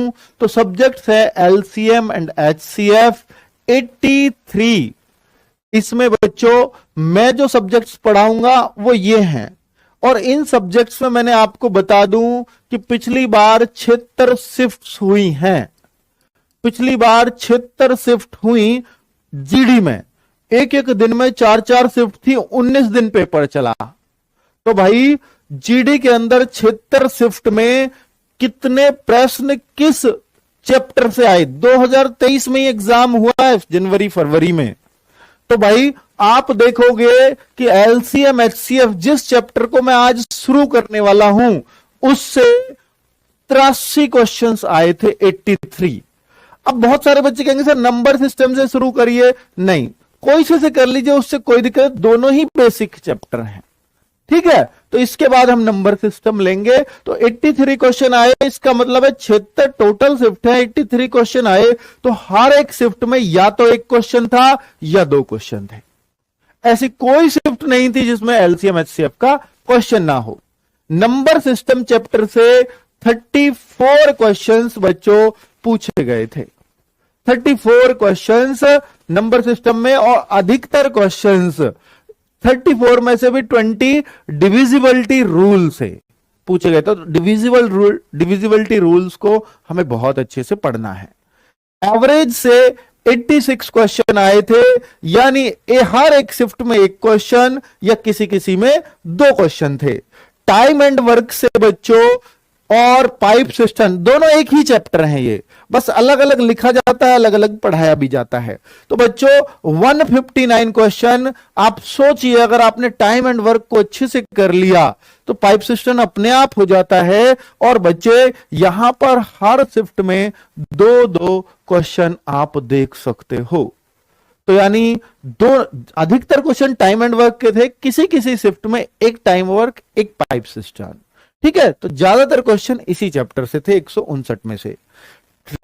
हूं तो सब्जेक्ट्स है एलसीएम एंड एचसीएफ 83। इसमें बच्चों मैं जो सब्जेक्ट्स पढ़ाऊंगा वो ये हैं, और इन सब्जेक्ट्स में मैंने आपको बता दूं कि पिछली बार 76 शिफ्ट्स हुई हैं। पिछली बार 76 शिफ्ट हुई जीडी में, एक एक दिन में 4-4 शिफ्ट थी, 19 दिन पेपर चला। तो भाई जीडी के अंदर 76 शिफ्ट में कितने प्रश्न किस चैप्टर से आए? 2023 में ही एग्जाम हुआ है, जनवरी फरवरी में। तो भाई आप देखोगे कि एलसीएम एचसीएफ जिस चैप्टर को मैं आज शुरू करने वाला हूं उससे 83 क्वेश्चंस आए थे, 83। अब बहुत सारे बच्चे कहेंगे सर नंबर सिस्टम से शुरू करिए। नहीं, कोई से कर लीजिए, उससे कोई दिक्कत, दोनों ही बेसिक चैप्टर हैं, ठीक है। तो इसके बाद हम नंबर सिस्टम लेंगे। तो 83 क्वेश्चन आए, इसका मतलब है 76 टोटल शिफ्ट है, 83 क्वेश्चन आए, तो हर एक शिफ्ट में या तो एक क्वेश्चन था या 2 क्वेश्चन थे। ऐसी कोई शिफ्ट नहीं थी जिसमें एलसीएम एचसीएफ का क्वेश्चन ना हो। नंबर सिस्टम चैप्टर से 34 क्वेश्चंस बच्चों पूछे गए थे, 34 क्वेश्चंस नंबर सिस्टम में, और अधिकतर क्वेश्चंस 34 में से भी 20 डिविजिबिलिटी रूल से पूछे गए। तो डिविजिबिलिटी रूल्स को हमें बहुत अच्छे से पढ़ना है। एवरेज से 86 क्वेश्चन आए थे, यानी हर एक शिफ्ट में एक क्वेश्चन या किसी किसी में 2 क्वेश्चन थे। टाइम एंड वर्क से बच्चों और पाइप सिस्टम दोनों एक ही चैप्टर हैं, ये बस अलग अलग लिखा जाता है, अलग अलग पढ़ाया भी जाता है। तो बच्चों 159 क्वेश्चन, आप सोचिए अगर आपने टाइम एंड वर्क को अच्छे से कर लिया तो पाइप सिस्टम अपने आप हो जाता है। और बच्चे यहां पर हर शिफ्ट में 2-2 क्वेश्चन आप देख सकते हो। तो यानी अधिकतर क्वेश्चन टाइम एंड वर्क के थे, किसी किसी शिफ्ट में एक टाइम वर्क एक पाइप सिस्टम, ठीक है। तो ज्यादातर क्वेश्चन इसी चैप्टर से थे, 159 में से।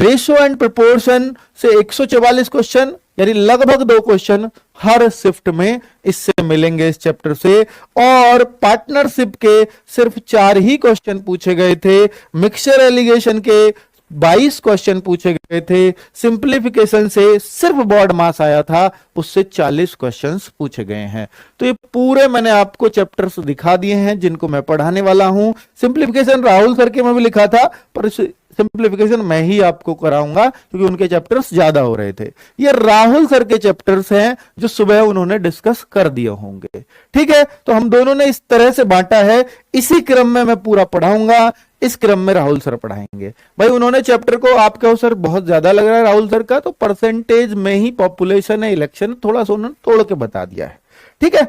रेशो एंड प्रोपोर्शन से 144 क्वेश्चन, यानी लगभग 2 क्वेश्चन हर शिफ्ट में इससे मिलेंगे इस चैप्टर से। और पार्टनरशिप के सिर्फ 4 ही क्वेश्चन पूछे गए थे। मिक्सचर एलिगेशन के 22 क्वेश्चन पूछे गए थे। सिंप्लीफिकेशन से सिर्फ बॉड मास आया था, उससे 40 क्वेश्चंस पूछे गए हैं। तो ये पूरे मैंने आपको चैप्टर्स दिखा दिए हैं जिनको मैं पढ़ाने वाला हूं। सिंप्लीफिकेशन राहुल सर के में भी लिखा था, पर सिंप्लीफिकेशन मैं ही आपको कराऊंगा क्योंकि उनके चैप्टर्स ज्यादा हो रहे थे। ये राहुल सर के चैप्टर्स हैं जो सुबह उन्होंने डिस्कस कर दिए होंगे, ठीक है। तो हम दोनों ने इस तरह से बांटा है, इसी क्रम में मैं पूरा पढ़ाऊंगा, इस क्रम में राहुल सर पढ़ाएंगे। भाई उन्होंने चैप्टर को, आप कहो सर बहुत ज्यादा लग रहा है राहुल सर का, तो परसेंटेज में ही पॉपुलेशन है, इलेक्शन थोड़ा सा उन्होंने तोड़ के बता दिया है, ठीक है।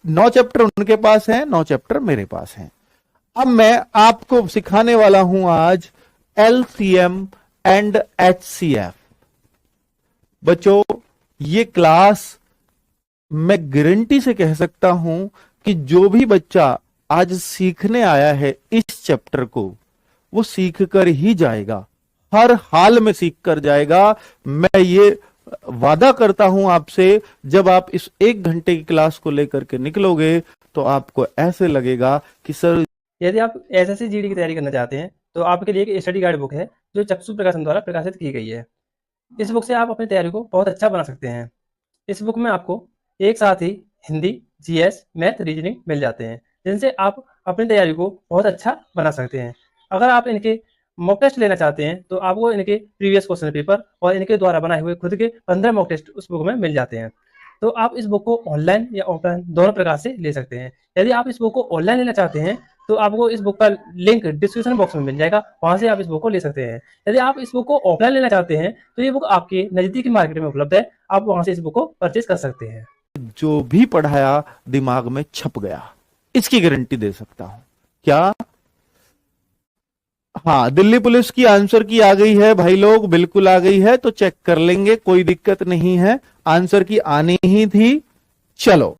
9 चैप्टर उनके पास हैं, 9 चैप्टर मेरे पास हैं। अब मैं आपको सिखाने वाला हूं आज एलसीएम एंड एचसीएफ। बच्चों ये क्लास मैं गारंटी से कह सकता हूं कि जो भी बच्चा आज सीखने आया है इस चैप्टर को, वो सीख कर ही जाएगा, हर हाल में सीख कर जाएगा। मैं ये वादा करता हूं आपसे, जब आप इस 1 घंटे की क्लास को लेकर के निकलोगे तो आपको ऐसे लगेगा कि सर। यदि आप एसएससी जीडी की तैयारी करना चाहते हैं तो आपके लिए एक स्टडी गाइड बुक है जो चक्षु प्रकाशन द्वारा प्रकाशित की गई है। इस बुक से आप अपनी तैयारी को बहुत अच्छा बना सकते हैं। इस बुक में आपको एक साथ ही हिंदी, जीएस, मैथ, रीजनिंग मिल जाते हैं, जिनसे आप अपनी तैयारी को बहुत अच्छा बना सकते हैं। अगर आप इनके मॉक टेस्ट लेना चाहते हैं तो आपको इनके प्रीवियस क्वेश्चन पेपर और इनके द्वारा बनाए हुए खुद के 15 मॉक टेस्ट उस बुक में मिल जाते हैं। तो आप इस बुक को ऑनलाइन या ऑफलाइन दोनों प्रकार से ले सकते हैं। यदि आप इस बुक को ऑनलाइन लेना चाहते हैं तो आपको इस बुक का लिंक डिस्क्रिप्शन बॉक्स में मिल जाएगा, वहां से आप इस बुक को ले सकते हैं। यदि आप इस बुक को ऑफलाइन लेना चाहते हैं तो ये बुक आपके नजदीकी मार्केट में उपलब्ध है, आप वहां से इस बुक को परचेज कर सकते हैं। जो भी पढ़ाया दिमाग में छप गया, इसकी गारंटी दे सकता हूं। क्या? हाँ, दिल्ली पुलिस की आंसर की आ गई है भाई लोग, बिल्कुल आ गई है, तो चेक कर लेंगे, कोई दिक्कत नहीं है। आंसर की आनी ही थी। चलो